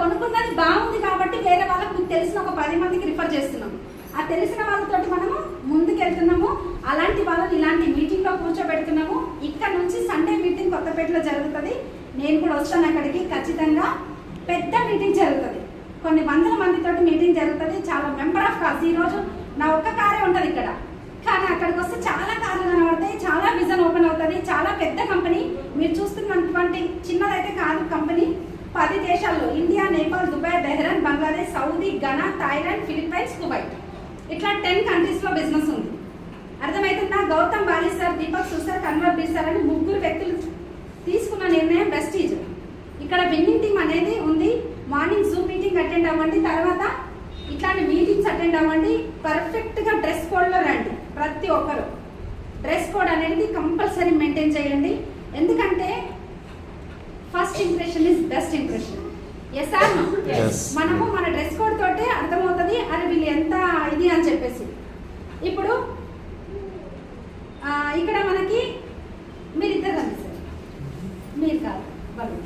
కొనుక్కున్నది బాగుంది కాబట్టి వేరే వాళ్ళకి మీకు తెలిసిన ఒక 10 మందికి రిఫర్ చేస్తున్నాం. ఆ తెలిసిన వాళ్ళతోటి మనము ముందుకెళ్తున్నాము. అలాంటి వాళ్ళని ఇలాంటి మీటింగ్లో కూర్చోబెడుతున్నాము. ఇక్కడ నుంచి సండే మీటింగ్ కొత్తపేటలో జరుగుతుంది. నేను కూడా వస్తాను అక్కడికి. ఖచ్చితంగా పెద్ద మీటింగ్ జరుగుతుంది. కొన్ని వందల మందితోటి మీటింగ్ జరుగుతుంది. చాలా మెంబర్ ఆఫ్ కార్స్. ఈరోజు నా ఒక్క కారే ఉంటుంది ఇక్కడ, కానీ అక్కడికి వస్తే చాలా కార్లు కనబడతాయి. చాలా విజన్ ఓపెన్ అవుతుంది. చాలా పెద్ద కంపెనీ. మీరు చూస్తున్నటువంటి చిన్నదైతే కాదు కంపెనీ. 10 దేశాల్లో India, Nepal, Dubai, Bahrain, Bangladesh, Saudi, Ghana, Thailand, Philippines, Kuwait ఇట్లా 10 కంట్రీస్లో బిజినెస్ ఉంది. అర్థమవుతుందా? గౌతమ్ బాలి సార్, దీపక్ సుసార్, కన్వర్ బీర్ సార్ అని 3 వ్యక్తులు తీసుకున్న నిర్ణయం వెస్టీజ్. ఇక్కడ విన్నింగ్ టీమ్ అనేది ఉంది. మార్నింగ్ జూమ్ మీటింగ్ అటెండ్ అవ్వండి. తర్వాత ఇట్లాంటి మీటింగ్స్ అటెండ్ అవ్వండి. పర్ఫెక్ట్గా డ్రెస్ కోడ్లో రండి. ప్రతి ఒక్కరు డ్రెస్ కోడ్ అనేది కంపల్సరీ మెయింటైన్ చేయండి. ఎందుకంటే first impression is best impression. Yes or no? మనము మన డ్రెస్ కోడ్ తోటే అర్థమవుతుంది అరే వీళ్ళు ఎంత ఇది అని చెప్పేసి. ఇప్పుడు ఇక్కడ మనకి మీరిద్దరు కనిపిస్తారు. మీరు కాదు వాళ్ళు